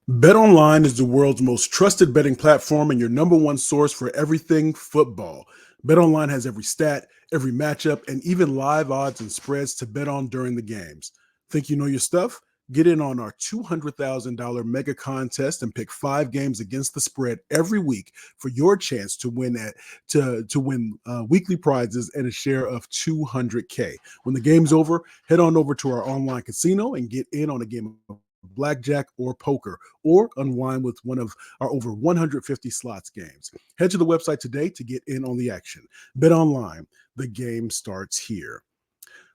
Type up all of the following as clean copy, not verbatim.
BetOnline is the world's most trusted betting platform and your number one source for everything football. BetOnline has every stat, every matchup, and even live odds and spreads to bet on during the games. Think you know your stuff? Get in on our $200,000 mega contest and pick 5 games against the spread every week for your chance to win weekly prizes and a share of $200K. When the game's over, head on over to our online casino and get in on a game of blackjack or poker, or unwind with one of our over 150 slots games. Head to the website today to get in on the action. Bet online. The game starts here.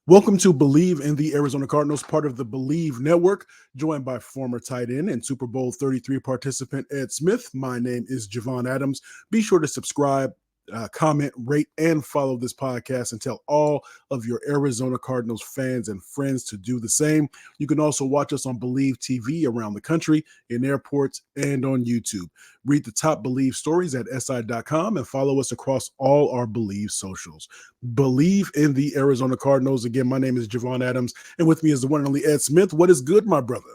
Welcome to Bleav in the Arizona Cardinals, part of the Bleav Network, joined by former tight end and Super Bowl 33 participant Ed Smith. My name is Javon Adams. Be sure to subscribe, comment, rate, and follow this podcast and tell all of your Arizona Cardinals fans and friends to do the same. You can also watch us on Bleav TV around the country, in airports, and on YouTube. Read the top Bleav stories at si.com and follow us across all our Bleav socials. Bleav in the Arizona Cardinals. Again, my name is Javon Adams, and with me is the one and only Ed Smith. What is good, my brother?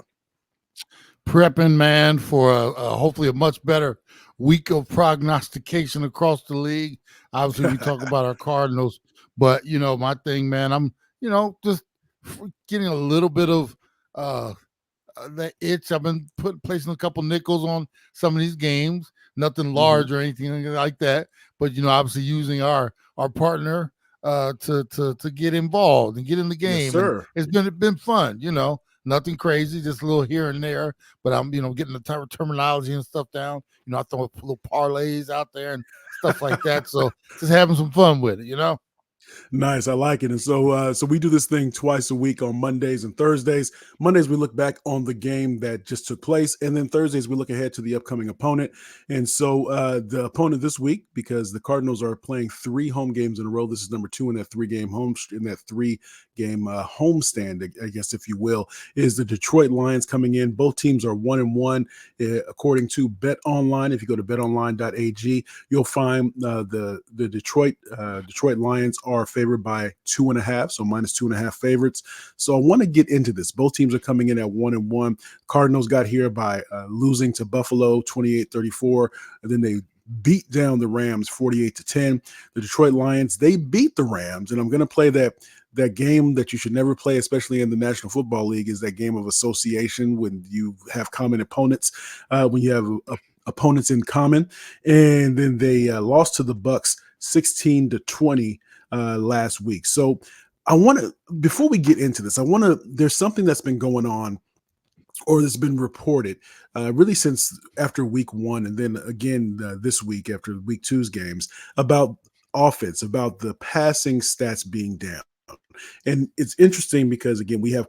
Prepping, man, for hopefully a much better week of prognostication across the league. Obviously, we talk about our Cardinals, but, my thing, man, I'm, just getting a little bit of that itch. I've been placing a couple nickels on some of these games, nothing large or anything like that, but, obviously using our partner to get involved and get in the game. Yes, sir. And it's been fun, Nothing crazy, just a little here and there. But I'm, getting the terminology and stuff down. I throw little parlays out there and stuff like that. So just having some fun with it, Nice. I like it. And so we do this thing twice a week on Mondays and Thursdays. Mondays, we look back on the game that just took place. And then Thursdays, we look ahead to the upcoming opponent. And so the opponent this week, because the Cardinals are playing 3 home games in a row, this is number 2 in that 3-game homestand, I guess, if you will, is the Detroit Lions coming in. Both teams are 1-1, according to Bet Online. If you go to betonline.ag, you'll find the Detroit Lions are favored by 2.5, so -2.5 favorites. So I want to get into this. Both teams are coming in at 1-1. Cardinals got here by losing to Buffalo 28-34, and then they beat down the Rams 48-10. The Detroit Lions, they beat the Rams, and I'm going to play that game that you should never play, especially in the National Football League, is that game of association when you have common opponents, when you have opponents in common. And then they lost to the Bucks 16-20 last week. So I want to, before we get into this, there's something that's been going on, or that's been reported really since after week 1, and then again this week after week 2's games, about offense, about the passing stats being down. And it's interesting because, again, we have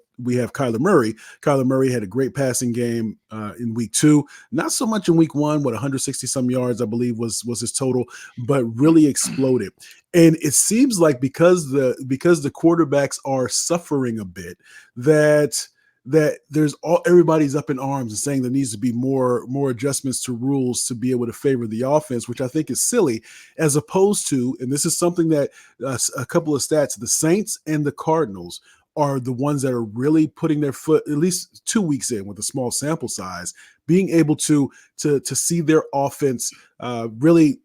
Kyler Murray. Kyler Murray had a great passing game in week 2, not so much in week 1, 160 some yards, I Bleav was his total, but really exploded. And it seems like because the quarterbacks are suffering a bit, that everybody's up in arms and saying there needs to be more adjustments to rules to be able to favor the offense, which I think is silly, as opposed to, and this is something that a couple of stats, the Saints and the Cardinals are the ones that are really putting their foot, at least 2 weeks in with a small sample size, being able to see their offense really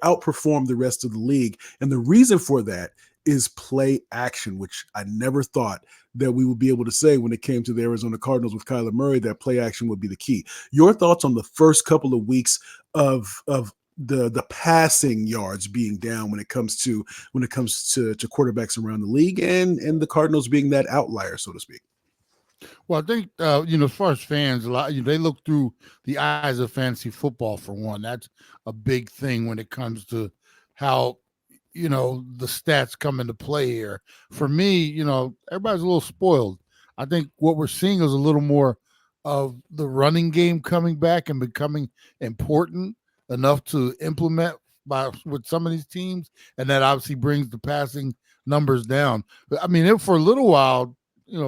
outperform the rest of the league. And the reason for that is play action, which I never thought that we would be able to say when it came to the Arizona Cardinals with Kyler Murray, that play action would be the key. Your thoughts on the first couple of weeks of the passing yards being down when it comes to quarterbacks around the league, and the Cardinals being that outlier, so to speak? Well, I think, as far as fans, a lot, they look through the eyes of fantasy football, for one. That's a big thing when it comes to how, the stats come into play here. For me, everybody's a little spoiled. I think what we're seeing is a little more of the running game coming back and becoming important enough to implement with some of these teams, and that obviously brings the passing numbers down. But I mean, for a little while,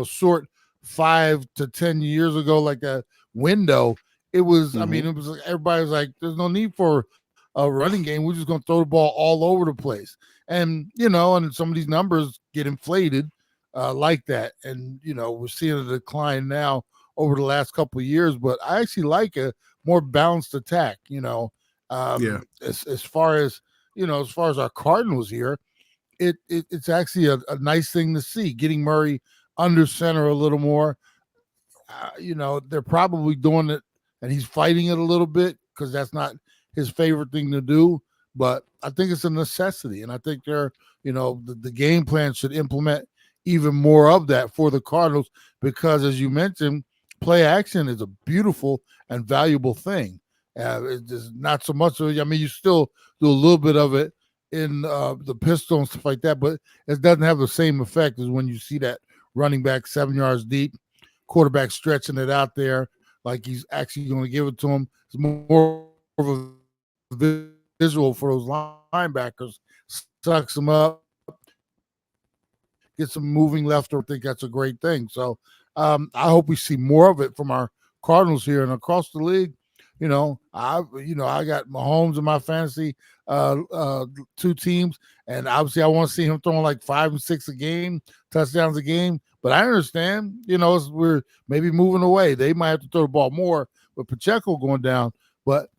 short 5 to 10 years ago, like that window, it was, I mean, it was like everybody was like, there's no need for a running game. We're just going to throw the ball all over the place. And, and some of these numbers get inflated like that. And, we're seeing a decline now over the last couple of years, but I actually like a more balanced attack. As far as our Cardinals here, it's actually a nice thing to see. Getting Murray under center a little more. They're probably doing it, and he's fighting it a little bit because that's not his favorite thing to do. But I think it's a necessity, and I think the game plan should implement even more of that for the Cardinals because, as you mentioned, play action is a beautiful and valuable thing. It's not so much. I mean, you still do a little bit of it in the pistol and stuff like that, but it doesn't have the same effect as when you see that running back 7 yards deep, quarterback stretching it out there like he's actually going to give it to him. It's more of a visual for those linebackers. Sucks them up, gets them moving left. I think that's a great thing. So I hope we see more of it from our Cardinals here and across the league. I got Mahomes in my fantasy two teams, and obviously I want to see him throwing like 5 and 6 a game, touchdowns a game. But I understand, we're maybe moving away. They might have to throw the ball more with Pacheco going down. But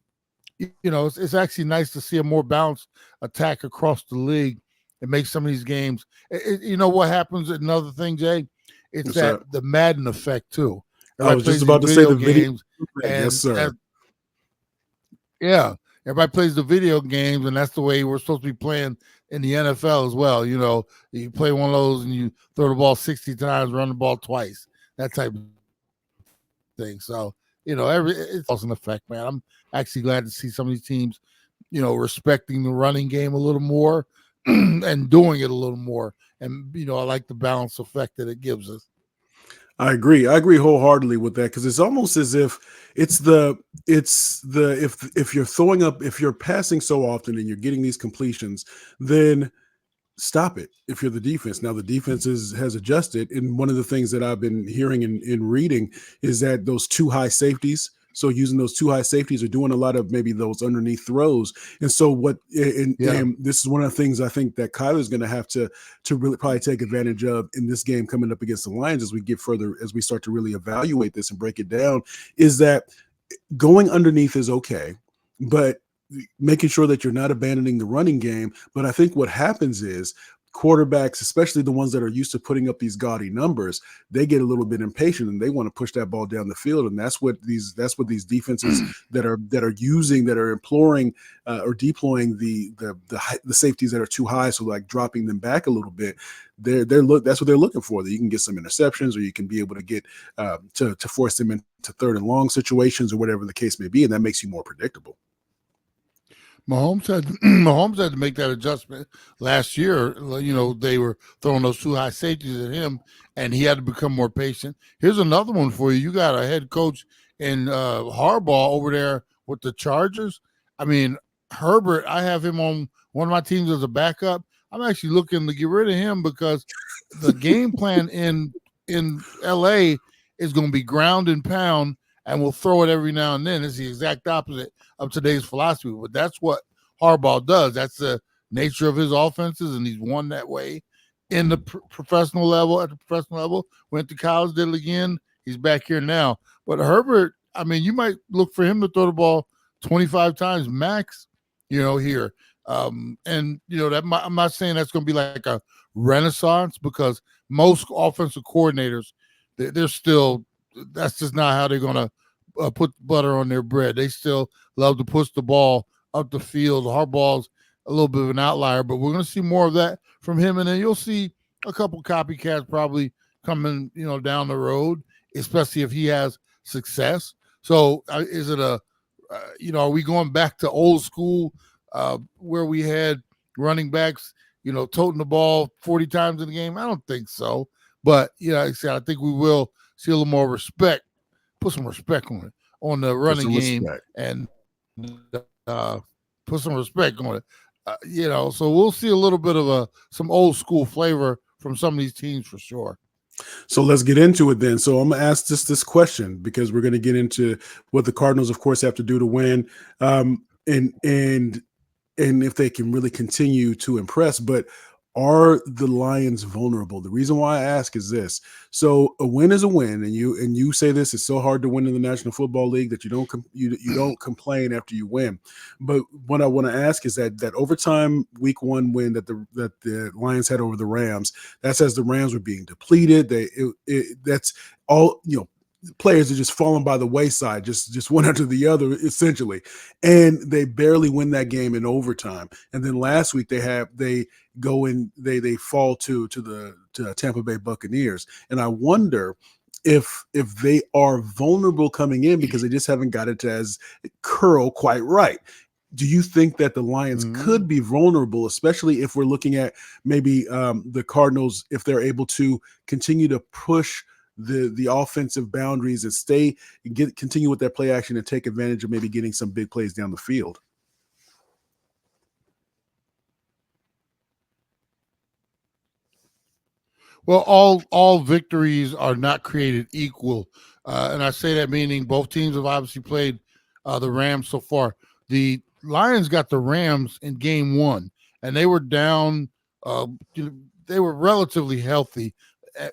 it's actually nice to see a more balanced attack across the league and make some of these games. What happens? Another thing, Jay, it's the Madden effect too. I was just about to say the games. Yes, sir. Yeah, everybody plays the video games, and that's the way we're supposed to be playing in the NFL as well. You play one of those and you throw the ball 60 times, run the ball twice, that type of thing. So, it's also an effect, man. I'm actually glad to see some of these teams, respecting the running game a little more and doing it a little more. And, I like the balance effect that it gives us. I agree wholeheartedly with that because it's almost as if if you're passing so often and you're getting these completions, then stop it. If you're the defense, now the defense has adjusted, and one of the things that I've been hearing and reading is that those too high safeties. So using those too high safeties are doing a lot of maybe those underneath throws. And so and this is one of the things I think that Kyler's going to have to really probably take advantage of in this game coming up against the Lions as we start to really evaluate this and break it down, is that going underneath is okay, but making sure that you're not abandoning the running game. But I think what happens is quarterbacks, especially the ones that are used to putting up these gaudy numbers, they get a little bit impatient and they want to push that ball down the field. And that's what these defenses that are imploring or deploying the safeties that are too high, so like dropping them back a little bit. That's what they're looking for. That you can get some interceptions, or you can be able to get to force them into 3rd and long situations, or whatever the case may be, and that makes you more predictable. Mahomes had to make that adjustment last year. They were throwing those too high safeties at him, and he had to become more patient. Here's another one for you. You got a head coach in Harbaugh over there with the Chargers. I mean, Herbert, I have him on one of my teams as a backup. I'm actually looking to get rid of him because the game plan in L.A. is going to be ground and pound, and we'll throw it every now and then. It's the exact opposite of today's philosophy, but that's what Harbaugh does. That's the nature of his offenses, and he's won that way in the professional level. At the professional level, went to college, did it again. He's back here now. But Herbert, I mean, you might look for him to throw the ball 25 times max, here. I'm not saying that's going to be like a renaissance, because most offensive coordinators, they're still, that's just not how they're going to put butter on their bread. They still love to push the ball up the field. Harbaugh's a little bit of an outlier, but we're going to see more of that from him. And then you'll see a couple copycats probably coming, down the road, especially if he has success. So is it are we going back to old school where we had running backs, toting the ball 40 times in the game? I don't think so. But, like I said, I think we will see a little more respect, put some respect on the running game, and put some respect on it. So we'll see a little bit of some old school flavor from some of these teams for sure. So let's get into it then. So I'm going to ask this question, because we're going to get into what the Cardinals, of course, have to do to win, and if they can really continue to impress. But Are the Lions vulnerable? The reason why I ask is this. So a win is a win, and you say this, it's so hard to win in the National Football League that you don't complain after you win. But what I want to ask is that overtime week 1 win that the Lions had over the Rams, that's as the Rams were being depleted. That's all, players are just falling by the wayside, just one after the other, essentially, and they barely win that game in overtime. And then last week they go in, they fall to Tampa Bay Buccaneers, and I wonder if they are vulnerable coming in because they just haven't got it to as curl quite right. Do you think that the Lions could be vulnerable, especially if we're looking at maybe the Cardinals, if they're able to continue to push the offensive boundaries and continue with that play action and take advantage of maybe getting some big plays down the field? Well, all victories are not created equal, and I say that meaning both teams have obviously played the Rams so far. The Lions got the Rams in game 1, and they were down. They were relatively healthy.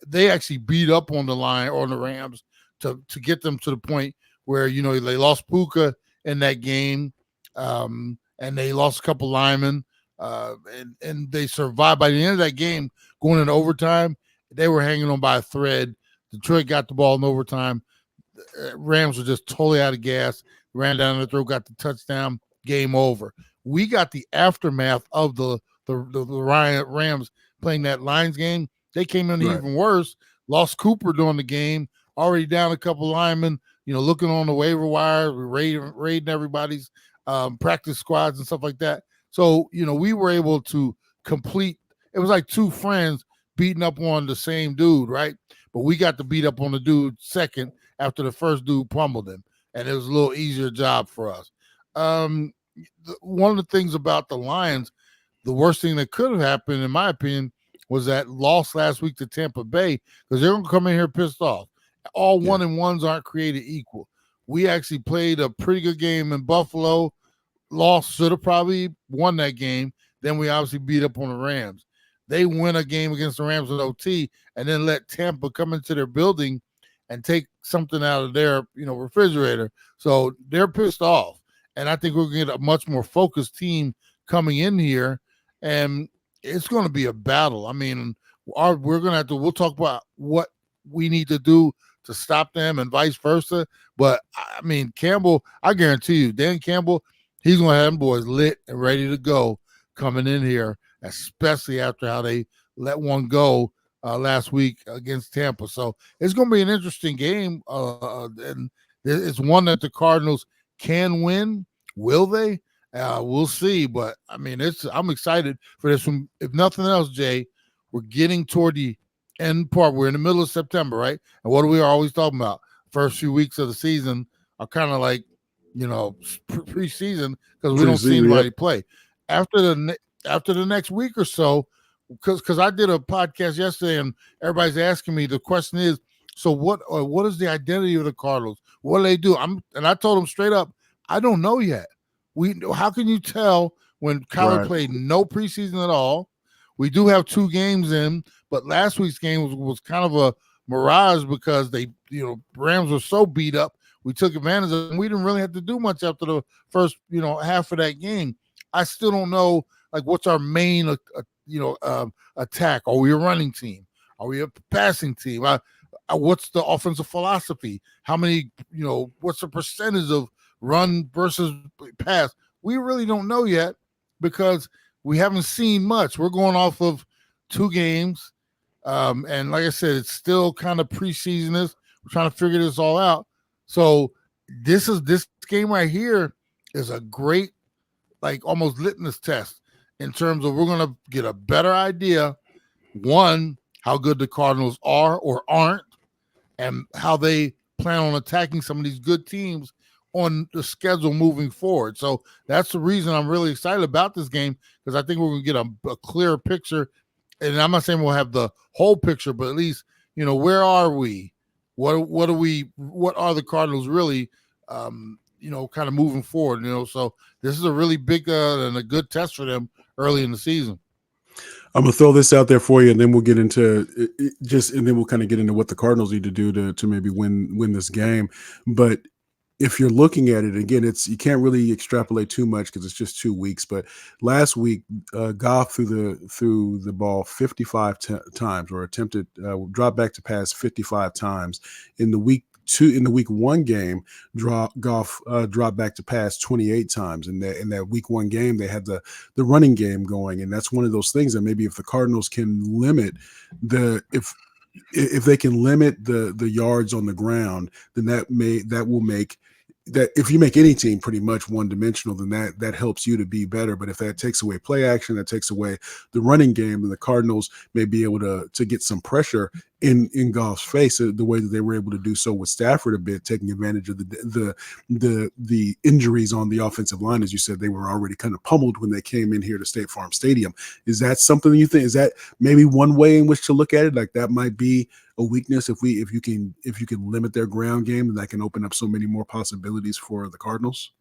They actually beat up on the Rams to get them to the point where they lost Puka in that game, and they lost a couple linemen, and they survived. By the end of that game, going into overtime, they were hanging on by a thread. Detroit got the ball in overtime. Rams were just totally out of gas. Ran down the throat, got the touchdown. Game over. We got the aftermath of the Rams playing that Lions game. They came in even worse. Lost Cooper during the game. Already down a couple linemen. Looking on the waiver wire, raiding everybody's practice squads and stuff like that. So we were able to complete. It was like two friends beating up on the same dude, right? But we got to beat up on the dude second after the first dude pummeled him, and it was a little easier job for us. One of the things about the Lions, the worst thing that could have happened, in my opinion, was that loss last week to Tampa Bay, because they're going to come in here pissed off. All 1-1s aren't created equal. We actually played a pretty good game in Buffalo. Lost, should have probably won that game. Then we obviously beat up on the Rams. They win a game against the Rams with OT and then let Tampa come into their building and take something out of their refrigerator. So they're pissed off. And I think we're going to get a much more focused team coming in here. And it's going to be a battle. I mean, we're going to we'll talk about what we need to do to stop them and vice versa. But, I mean, Campbell, I guarantee you, Dan Campbell, he's going to have them boys lit and ready to go coming in here, especially after how they let one go last week against Tampa. So it's going to be an interesting game. And it's one that the Cardinals can win. Will they? We'll see. But, I mean, I'm excited for this one. If nothing else, Jay, we're getting toward the end part. We're in the middle of September, right? And what are we always talking about? First few weeks of the season are kind of like, preseason, because we don't see anybody play. After the next week or so, because I did a podcast yesterday and everybody's asking me, the question is, so what is the identity of the Cardinals? What do they do? And I told them straight up, I don't know yet. How can you tell when Kyler played no preseason at all? We do have 2 games in, but last week's game was kind of a mirage because they, Rams were so beat up. We took advantage of it, and we didn't really have to do much after the first, half of that game. I still don't know, like, what's our main, attack? Are we a running team? Are we a passing team? What's the offensive philosophy? How many, what's the percentage of run versus pass? We really don't know yet because we haven't seen much. We're going off of 2 games. And like I said, it's still kind of preseason. We're trying to figure this all out. So this game right here is a great, like, almost litmus test in terms of we're going to get a better idea, one, how good the Cardinals are or aren't, and how they plan on attacking some of these good teams on the schedule moving forward. So that's the reason I'm really excited about this game, because I think we're going to get a clearer picture. And I'm not saying we'll have the whole picture, but at least, where are we? What are the Cardinals really, kind of moving forward, So this is a really big and a good test for them early in the season. I'm gonna throw this out there for you, and then we'll get into and then we'll kind of get into what the Cardinals need to do to maybe win this game. But if you're looking at it again, you can't really extrapolate too much because it's just 2 weeks. But last week, Goff threw the ball 55 times, or attempted drop back to pass 55 times. In the week one game, Goff dropped back to pass 28 times. In that week one game, they had the running game going, and that's one of those things that maybe if the Cardinals can limit if they can limit the yards on the ground, then that will make that if you make any team pretty much one dimensional, then that helps you to be better. But if that takes away play action, that takes away the running game, then the Cardinals may be able to get some pressure in Goff's face the way that they were able to do so with Stafford a bit, taking advantage of the injuries on the offensive line. As you said, they were already kind of pummeled when they came in here to State Farm Stadium. Is that something you think? Is that maybe one way in which to look at it? Like that might be a weakness if you can limit their ground game, and that can open up so many more possibilities for the Cardinals.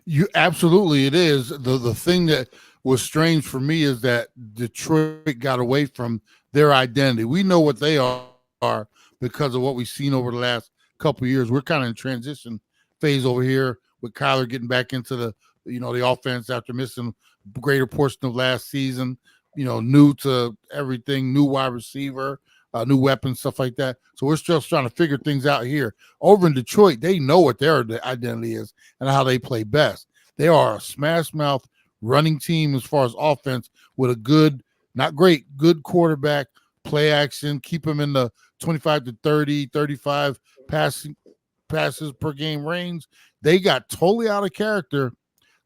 You absolutely, it is. The thing that was strange for me is that Detroit got away from their identity. We know what they are because of what we've seen over the last couple of years. We're kind of in transition phase over here with Kyler getting back into the offense after missing a greater portion of last season. New to everything, new wide receiver, new weapons, stuff like that. So we're still trying to figure things out here. Over in Detroit, they know what their identity is and how they play best. They are a smash mouth running team as far as offense with a good, not great, good quarterback, play action, keep them in the 25 to 30, 35 passes per game range. They got totally out of character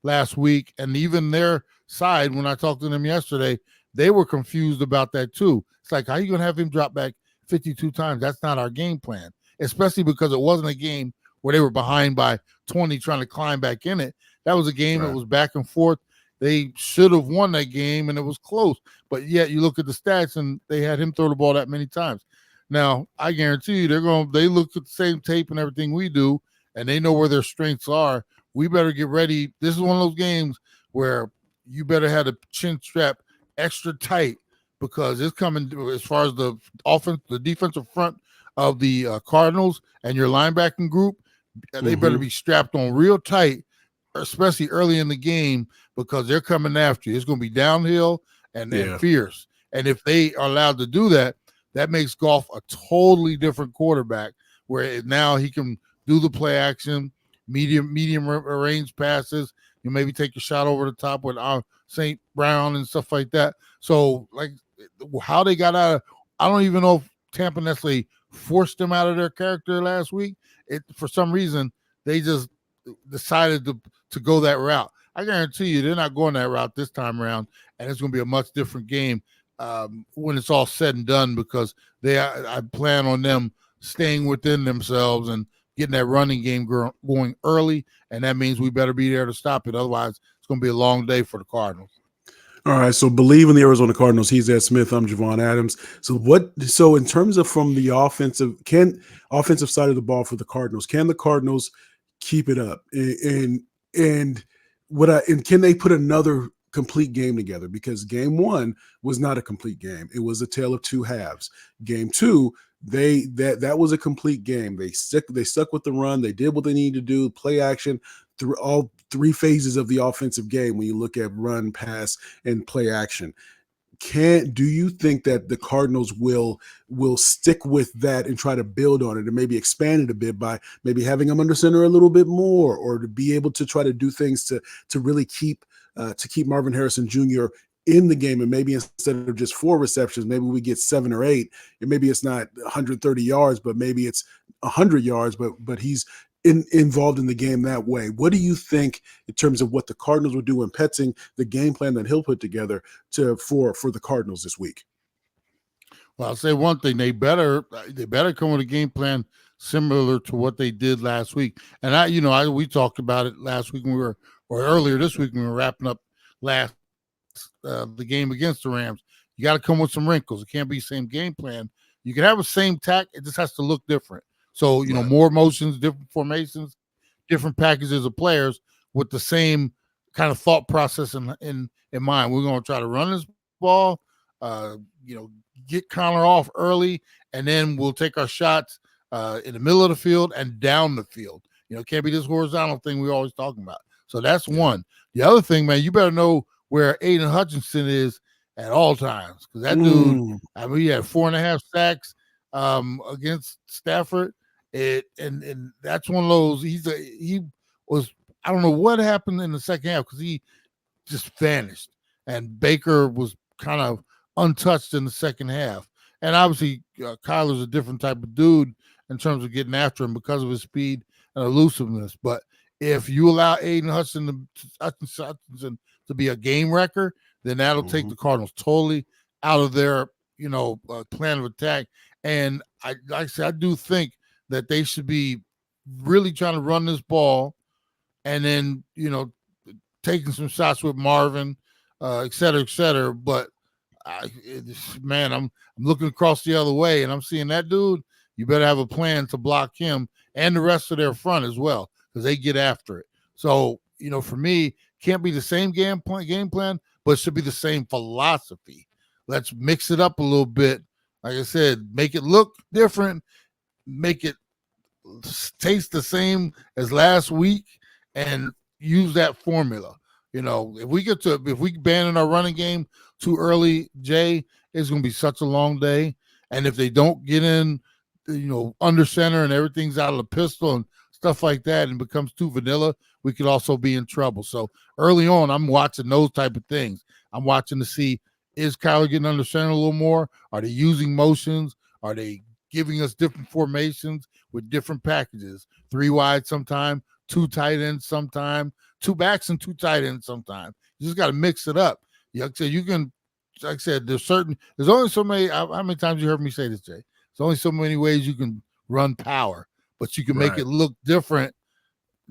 last week, and even their side, when I talked to them yesterday, they were confused about that too. It's like, how are you going to have him drop back 52 times? That's not our game plan, especially because it wasn't a game where they were behind by 20 trying to climb back in it. That was a game that was back and forth. They should have won that game, and it was close. But yet you look at the stats, and they had him throw the ball that many times. Now, I guarantee you they look at the same tape and everything we do, and they know where their strengths are. We better get ready. This is one of those games where you better have the chin strap extra tight because it's coming as far as the offense, the defensive front of the Cardinals and your linebacking group. They better be strapped on real tight, especially early in the game, because they're coming after you. It's going to be downhill and fierce. And if they are allowed to do that, that makes Goff a totally different quarterback where now he can do the play action, medium range passes. You maybe take a shot over the top with St. Brown and stuff like that. So, like, how they got out of, I don't even know if Tampa necessarily forced them out of their character last week. For some reason, they just decided to go that route. I guarantee you they're not going that route this time around, and it's going to be a much different game when it's all said and done, because I plan on them staying within themselves and getting that running game going early, and that means we better be there to stop it. Otherwise, it's going to be a long day for the Cardinals. All right, so Bleav in the Arizona Cardinals. He's Ed Smith. I'm Javon Adams. So in terms of from the offensive side of the ball for the Cardinals, can the Cardinals keep it up? And can they put another complete game together? Because game one was not a complete game. It was a tale of two halves. Game two, that was a complete game. They stuck with the run. They did what they needed to do, play action through all three phases of the offensive game when you look at run, pass, and play action. Do you think that the Cardinals will stick with that and try to build on it and maybe expand it a bit by maybe having them under center a little bit more, or to be able to try to do things to really keep Marvin Harrison Jr. in the game, and maybe instead of just 4 receptions, maybe we get 7 or 8, and maybe it's not 130 yards, but maybe it's 100 yards, but he's involved in the game that way. What do you think in terms of what the Cardinals will do in Petzing, the game plan that he'll put together for the Cardinals this week? Well, I'll say one thing: they better come with a game plan similar to what they did last week. And we talked about it last week or earlier this week when we were wrapping up the game against the Rams. You got to come with some wrinkles. It can't be the same game plan. You can have the same tack. It just has to look different. So, more motions, different formations, different packages of players with the same kind of thought process in mind. We're going to try to run as ball, you know, get Connor off early, and then we'll take our shots in the middle of the field and down the field. You know, it can't be this horizontal thing we're always talking about. So that's one. The other thing, man, you better know where Aiden Hutchinson is at all times, because that dude, I mean, he had 4.5 sacks against Stafford. And that's one of those. He was, I don't know what happened in the second half, because he just vanished, and Baker was kind of untouched in the second half. And obviously, Kyler's a different type of dude in terms of getting after him because of his speed and elusiveness. But if you allow Aiden Hutchinson to be a game wrecker, then that'll take the Cardinals totally out of their, you know, plan of attack. And like I said, I do think that they should be really trying to run this ball, and then, you know, taking some shots with Marvin, et cetera, et cetera. But man, I'm looking across the other way, and I'm seeing that dude. You better have a plan to block him and the rest of their front as well, because they get after it. So, you know, for me, can't be the same game plan, but it should be the same philosophy. Let's mix it up a little bit. Like I said, make it look different, make it taste the same as last week, and use that formula. You know, if we ban our running game too early, Jay, it's going to be such a long day. And if they don't get in, you know, under center and everything's out of the pistol and stuff like that, and becomes too vanilla, we could also be in trouble. So early on, I'm watching those type of things. I'm watching to see, is Kyler getting under center a little more? Are they using motions? Are they giving us different formations with different packages? 3 wide sometime, 2 tight ends sometime, 2 backs and 2 tight ends sometime. You just got to mix it up. Like I said, you can, like I said, there's only so many, how many times you heard me say this, Jay? There's only so many ways you can run power, but you can make it look different,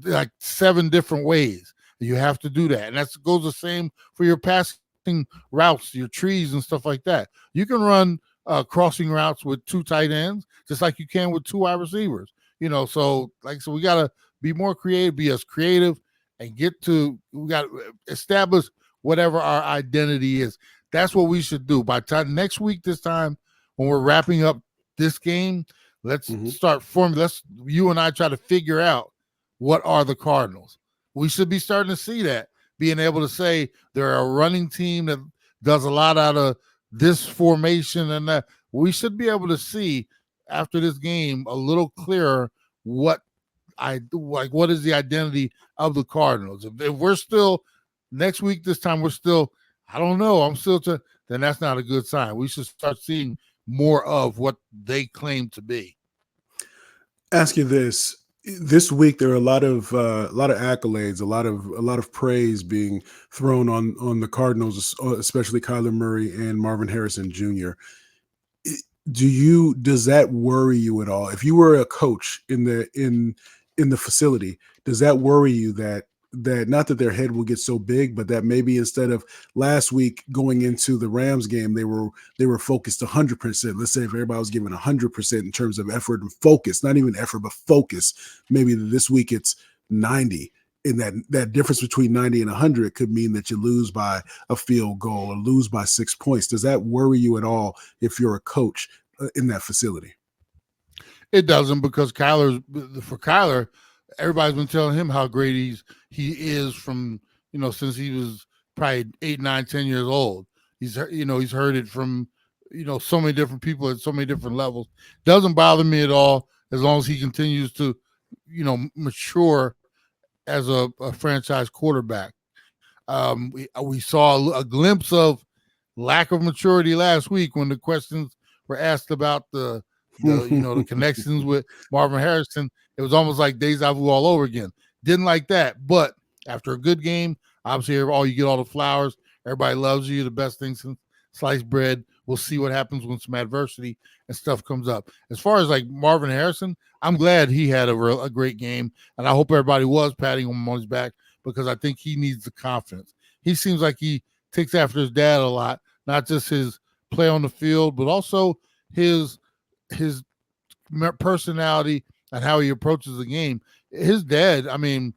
like 7 different ways. You have to do that. And that goes the same for your passing routes, your trees and stuff like that. You can run crossing routes with 2 tight ends, just like you can with 2 wide receivers. You know, so we got to be more creative, be as creative, and we got to establish whatever our identity is. That's what we should do. By time next week, this time, when we're wrapping up this game, let's start forming. You and I try to figure out what are the Cardinals. We should be starting to see that, being able to say they're a running team that does a lot out of this formation, and that we should be able to see after this game a little clearer what is the identity of the Cardinals. If we're still next week, this time we're still, I don't know, then that's not a good sign. We should start seeing more of what they claim to be. Ask you this week there are a lot of accolades, a lot of praise being thrown on the Cardinals, especially Kyler Murray and Marvin Harrison Jr. Does that worry you at all? If you were a coach in the facility, does that worry you that not that their head will get so big, but that maybe instead of last week going into the Rams game, they were focused 100%. Let's say if everybody was giving 100% in terms of effort and focus, not even effort, but focus, maybe this week it's 90. And that difference between 90 and 100 could mean that you lose by a field goal or lose by 6 points. Does that worry you at all if you're a coach in that facility? It doesn't, because for Kyler, everybody's been telling him how great he is from, you know, since he was probably 8, 9, 10 years old. He's heard it from, you know, so many different people at so many different levels. Doesn't bother me at all, as long as he continues to, you know, mature as a franchise quarterback. We saw a glimpse of lack of maturity last week when the questions were asked about the connections with Marvin Harrison. It was almost like deja vu all over again. Didn't like that. But after a good game, obviously, you get all the flowers. Everybody loves you. The best thing since sliced bread. We'll see what happens when some adversity and stuff comes up. As far as like Marvin Harrison, I'm glad he had a great game, and I hope everybody was patting him on his back, because I think he needs the confidence. He seems like he takes after his dad a lot, not just his play on the field, but also his personality and how he approaches the game. His dad, I mean,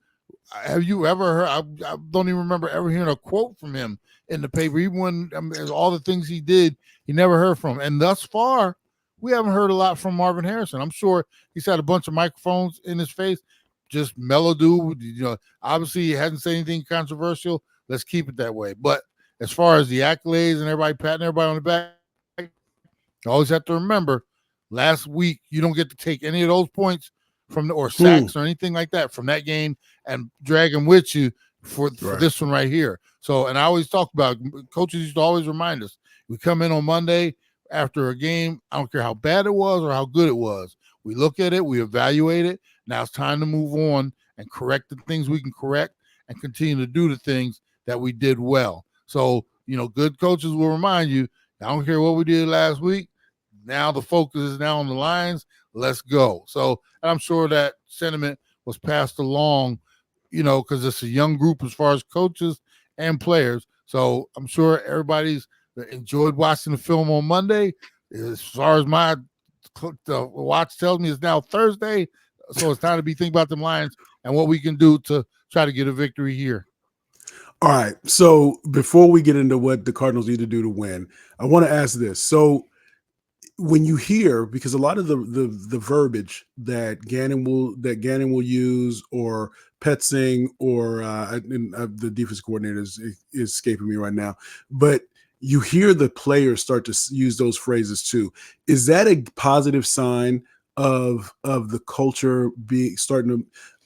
have you ever heard? I don't even remember ever hearing a quote from him in the paper. Even when all the things he did, he never heard from. And thus far, we haven't heard a lot from Marvin Harrison. I'm sure he's had a bunch of microphones in his face. Just mellow dude. Obviously he hasn't said anything controversial. Let's keep it that way. But as far as the accolades and everybody patting everybody on the back, you always have to remember last week you don't get to take any of those points from or sacks or anything like that from that game and drag them with you for this one right here. So, and I always talk about, coaches used to always remind us, we come in on Monday after a game, I don't care how bad it was or how good it was. We look at it, we evaluate it. Now it's time to move on and correct the things we can correct and continue to do the things that we did well. So, good coaches will remind you, I don't care what we did last week. Now the focus is now on the Lions. Let's go. So I'm sure that sentiment was passed along, because it's a young group as far as coaches and players. So I'm sure everybody's enjoyed watching the film on Monday. As far as my watch tells me, it's now Thursday. So it's time to be thinking about the Lions and what we can do to try to get a victory here. All right. So before we get into what the Cardinals need to do to win, I want to ask this. So when you hear, because a lot of the verbiage that Gannon will use, or Petzing, or the defense coordinator is escaping me right now, but you hear the players start to use those phrases too. Is that a positive sign of the culture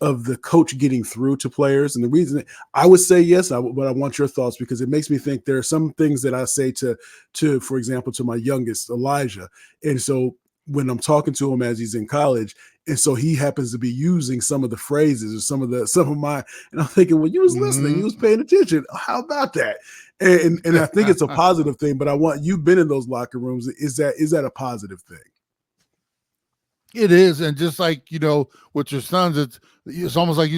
of the coach getting through to players? And the reason I would say yes, but I want your thoughts, because it makes me think there are some things that I say to for example, to my youngest, Elijah. And so when I'm talking to him as he's in college, and so he happens to be using some of the phrases or some of my, and I'm thinking, well, you was listening, you was paying attention. How about that? And I think it's a positive thing, but you've been in those locker rooms. Is that a positive thing? It is, and just like with your sons, it's almost like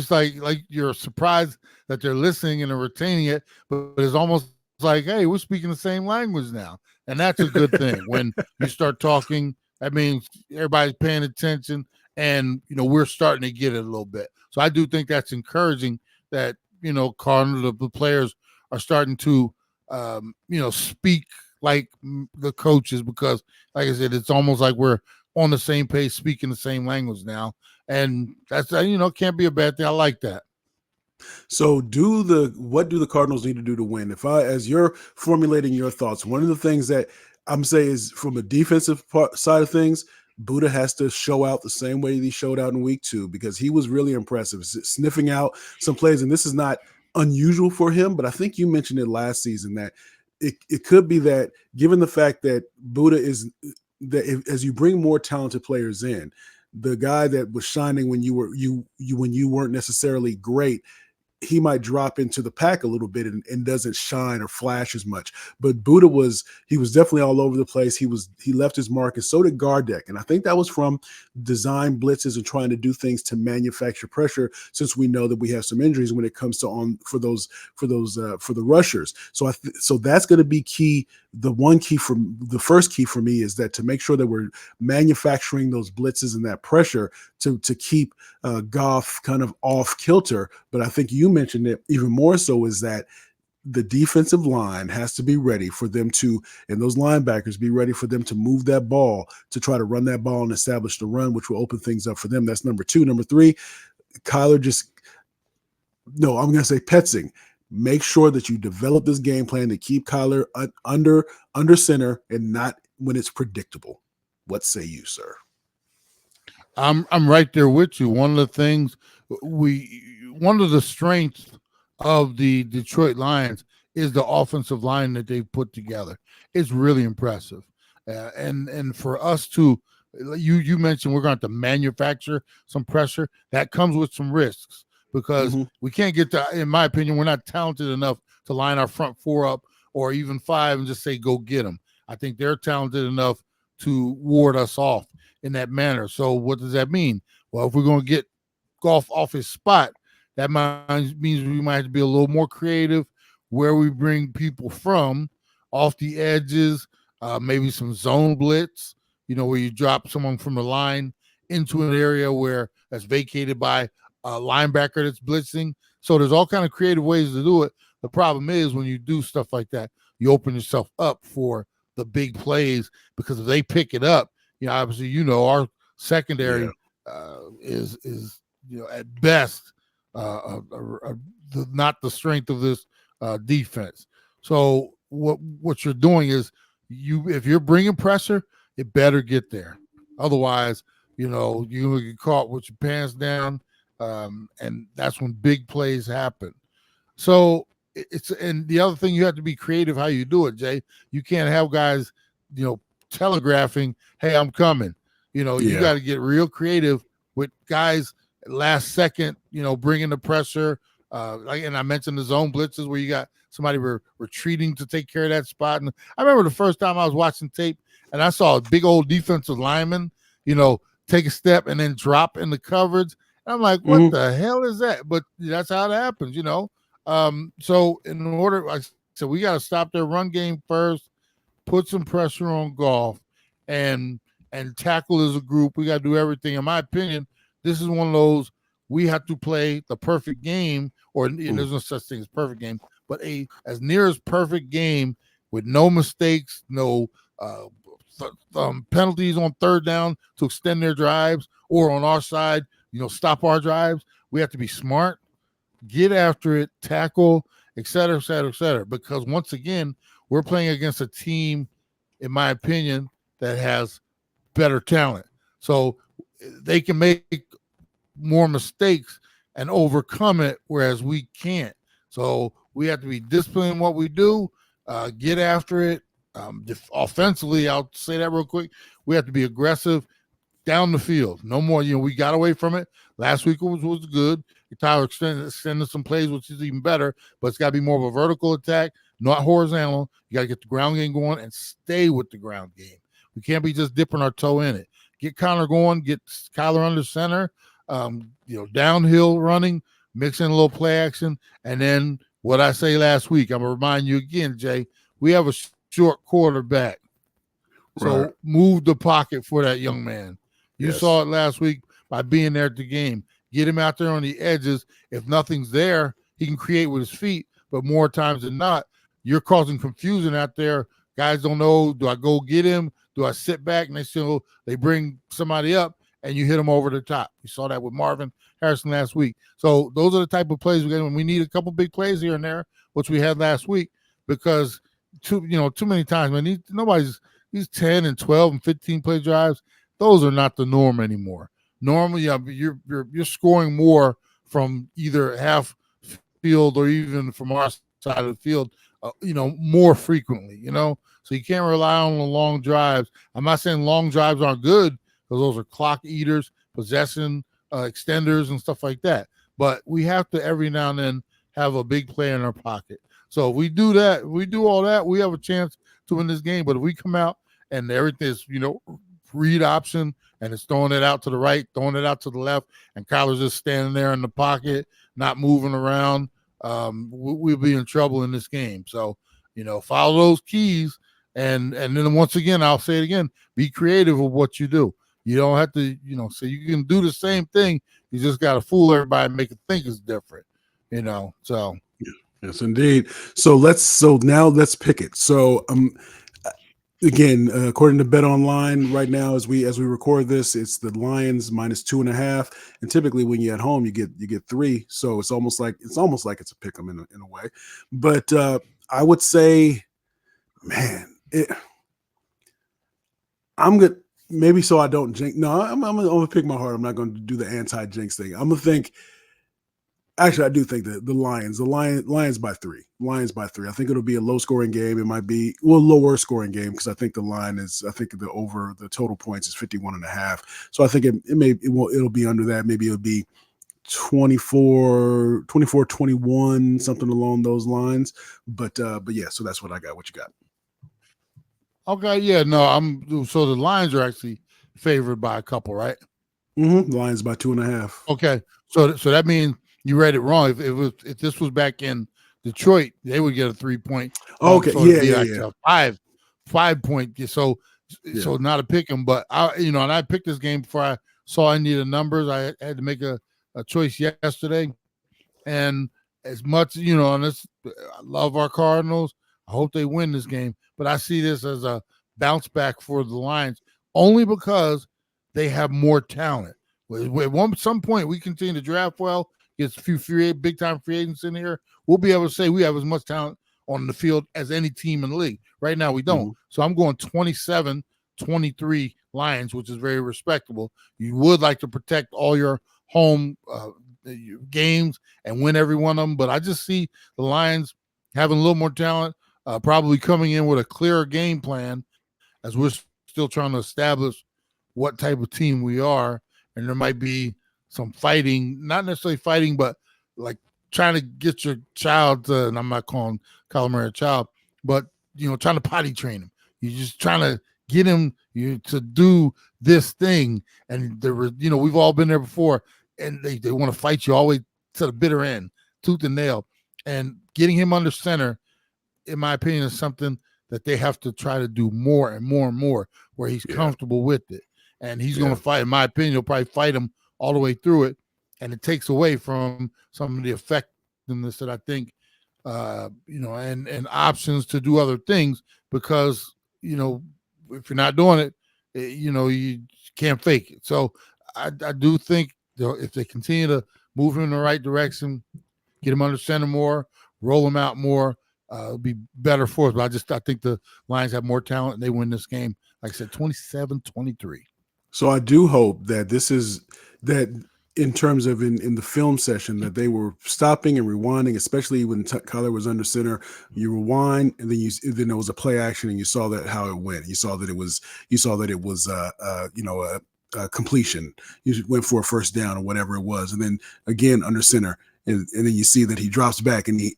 you're surprised that they're listening and they're retaining it, but it's almost like, hey, we're speaking the same language now, and that's a good thing. When you start talking, that means everybody's paying attention, and we're starting to get it a little bit. So I do think that's encouraging that Cardinals, the players are starting to speak like the coaches, because like I said, it's almost like we're on the same page, speaking the same language now. And that's, can't be a bad thing. I like that. So what do the Cardinals need to do to win? As you're formulating your thoughts, one of the things that I'm saying is, from a defensive side of things, Buddha has to show out the same way he showed out in week 2, because he was really impressive, sniffing out some plays. And this is not unusual for him, but I think you mentioned it last season that it could be that, given the fact that Buddha is, that as you bring more talented players in, the guy that was shining when you weren't necessarily great, he might drop into the pack a little bit and doesn't shine or flash as much. But Buddha was definitely all over the place. He left his mark, and so did Gardeck. And I think that was from design blitzes and trying to do things to manufacture pressure, since we know that we have some injuries when it comes to for the rushers. So that's going to be key. The first key for me is that to make sure that we're manufacturing those blitzes and that pressure to keep Goff kind of off kilter. But I think you mentioned it even more so, is that the defensive line has to be ready for them to, and those linebackers be ready for them to move that ball, to try to run that ball and establish the run, which will open things up for them. That's number 2. Number 3, I'm going to say Petzing. Make sure that you develop this game plan to keep Kyler under center, and not when it's predictable. What say you, sir? I'm right there with you. One of the things one of the strengths of the Detroit Lions is the offensive line that they've put together. It's really impressive. And for us to, you mentioned we're going to have to manufacture some pressure. That comes with some risks, because we can't get to, in my opinion, we're not talented enough to line our front 4 up, or even 5, and just say, go get them. I think they're talented enough to ward us off in that manner. So what does that mean? Well, if we're going to get Goff off his spot, that means we might have to be a little more creative where we bring people from, off the edges, maybe some zone blitz, where you drop someone from the line into an area where that's vacated by a linebacker that's blitzing. So there's all kind of creative ways to do it. The problem is when you do stuff like that, you open yourself up for the big plays, because if they pick it up, obviously, our secondary is at best not the strength of this defense. So what you're doing is if you're bringing pressure, it better get there. Otherwise, you're going to get caught with your pants down, and that's when big plays happen. So and the other thing, you have to be creative how you do it, Jay. You can't have guys, telegraphing, "Hey, I'm coming." You got to get real creative with guys last second, bringing the pressure. And I mentioned the zone blitzes where you got somebody retreating to take care of that spot. And I remember the first time I was watching tape and I saw a big old defensive lineman, take a step and then drop in the coverage. And I'm like, what the hell is that? But that's how it happens, So in order, so we got to stop their run game first, put some pressure on Goff, and tackle as a group. We got to do everything. In my opinion, this is one of those, we have to play the perfect game, or there's no such thing as perfect game, but as near as perfect game with no mistakes, no penalties on third down to extend their drives, or on our side, stop our drives. We have to be smart, get after it, tackle, et cetera, et cetera, et cetera. Because once again, we're playing against a team, in my opinion, that has better talent. So they can make more mistakes and overcome it, whereas we can't. So we have to be disciplined in what we do, get after it. Offensively, I'll say that real quick. We have to be aggressive down the field. No more, we got away from it. Last week was good. Tyler extended some plays, which is even better, but it's got to be more of a vertical attack, not horizontal. You got to get the ground game going and stay with the ground game. We can't be just dipping our toe in it. Get Connor going, get Kyler under center, downhill running, mix in a little play action. And then what I say last week, I'm going to remind you again, Jay, we have a short quarterback. So move the pocket for that young man. You saw it last week by being there at the game. Get him out there on the edges. If nothing's there, he can create with his feet. But more times than not, you're causing confusion out there. Guys don't know, do I go get him? Do I sit back? And they bring somebody up and you hit them over the top. You saw that with Marvin Harrison last week. So those are the type of plays we get. We need a couple big plays here and there, which we had last week, because too many times, man, these 10 and 12 and 15 play drives, those are not the norm anymore. Normally, you're scoring more from either half field or even from our side of the field, more frequently, So you can't rely on the long drives. I'm not saying long drives aren't good, because those are clock eaters, possession extenders, and stuff like that. But we have to every now and then have a big play in our pocket. So if we do that, we do all that, we have a chance to win this game. But if we come out and everything is, read option, and it's throwing it out to the right, throwing it out to the left, and Kyler's just standing there in the pocket, not moving around, we'll be in trouble in this game. So, follow those keys. And then once again, I'll say it again, be creative with what you do. You don't have to, so you can do the same thing. You just got to fool everybody and make it think it's different, so. Yes, indeed. So now let's pick it. So, again, according to Bet Online, right now as we record this, it's the Lions -2.5, and typically when you're at home, you get 3. So it's almost like it's a pick 'em in a way. But I would say, man, I'm good. Maybe so I don't jinx. No, I'm gonna pick my heart. I'm not going to do the anti-jinx thing. I'm gonna think. Actually, I do think that the Lions by 3. Lions by 3. I think it'll be a low-scoring game. It might be lower scoring game, because I think the total points is 51.5. So I think it'll be under that. Maybe it'll be 24-21, something along those lines. But yeah, so that's what I got. What you got? Okay, yeah, no, so the Lions are actually favored by a couple, right? Lions by 2.5. Okay, so that means you read it wrong. If this was back in Detroit, they would get a 3-point. Okay, so yeah. A 5-point. So not a pick 'em, but and I picked this game before I saw any of the numbers. I had to make a choice yesterday, And as much, and I love our Cardinals. I hope they win this game, but I see this as a bounce back for the Lions only because they have more talent. At some point, we continue to draft well, get a few big time free agents in here. We'll be able to say we have as much talent on the field as any team in the league. Right now, we don't. So I'm going 27-23 Lions, which is very respectable. You would like to protect all your home games and win every one of them, but I just see the Lions having a little more talent, probably coming in with a clearer game plan as we're still trying to establish what type of team we are. And there might be some fighting, not necessarily fighting, but like trying to get your child to, and I'm not calling Calamari a child, but trying to potty train him. You're just trying to get him to do this thing. And we've all been there before, and they want to fight you all the way to the bitter end, tooth and nail. And getting him under center, in my opinion, is something that they have to try to do more and more and more, where he's comfortable with it. And he's going to fight, in my opinion, he'll probably fight him all the way through it. And it takes away from some of the effectiveness that I think, and options to do other things, because, if you're not doing it, you can't fake it. So I do think if they continue to move him in the right direction, get him under center more, roll him out more, it'll be better for us. But I think the Lions have more talent and they win this game. Like I said, 27-23. So I do hope that that in terms of in the film session, that they were stopping and rewinding, especially when Kyler was under center. You rewind, and then there was a play action, and you saw that how it went. You saw that it was a completion. You went for a first down or whatever it was, and then again under center. And then you see that he drops back and he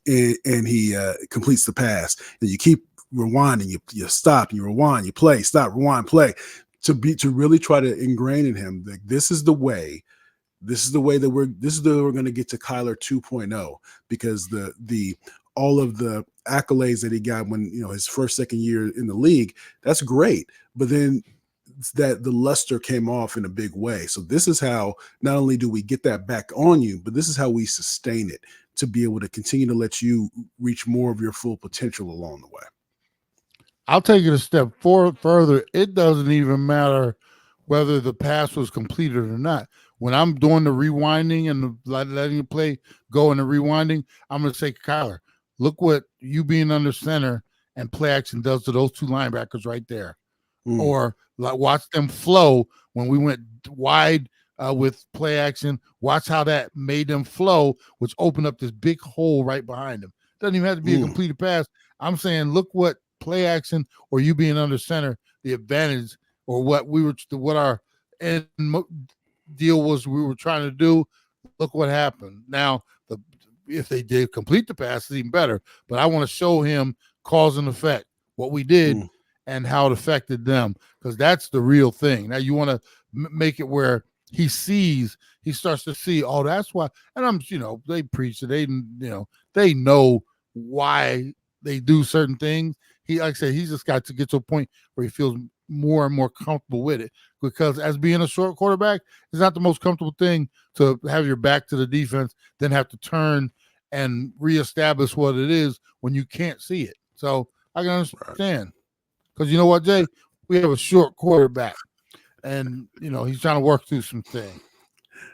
completes the pass. And you keep rewinding, you stop, and you rewind, you play, stop, rewind, play, to really try to ingrain in him that this is the way that we're going to get to Kyler 2.0, because the all of the accolades that he got when his second year in the league, that's great, but then that the luster came off in a big way. So this is how not only do we get that back on you, but this is how we sustain it to be able to continue to let you reach more of your full potential along the way. I'll take it a step further. It doesn't even matter whether the pass was completed or not. When I'm doing the rewinding and letting the play go in the rewinding, I'm going to say, Kyler, look what you being under center and play action does to those two linebackers right there. Or watch them flow when we went wide with play action. Watch how that made them flow, which opened up this big hole right behind them. Doesn't even have to be a completed pass. I'm saying, look what play action or you being under center, the advantage, or what our end deal was we were trying to do. Look what happened. Now, if they did complete the pass, it's even better. But I want to show him cause and effect, what we did and how it affected them, because that's the real thing. Now you want to make it where he starts to see, oh, that's why. And they preach it. They know why they do certain things. Like I said, he's just got to get to a point where he feels more and more comfortable with it, because as being a short quarterback, it's not the most comfortable thing to have your back to the defense, then have to turn and reestablish what it is when you can't see it. So I can understand. Because you know what, Jay? We have a short quarterback, and, he's trying to work through some things.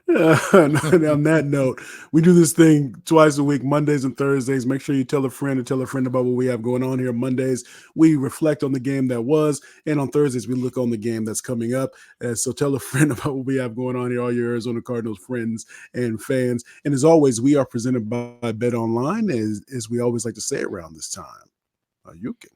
On that note, we do this thing twice a week, Mondays and Thursdays. Make sure you tell a friend about what we have going on here. Mondays, we reflect on the game that was, and on Thursdays, we look on the game that's coming up. So tell a friend about what we have going on here, all your Arizona Cardinals friends and fans. And as always, we are presented by Bet Online, as we always like to say around this time. You can.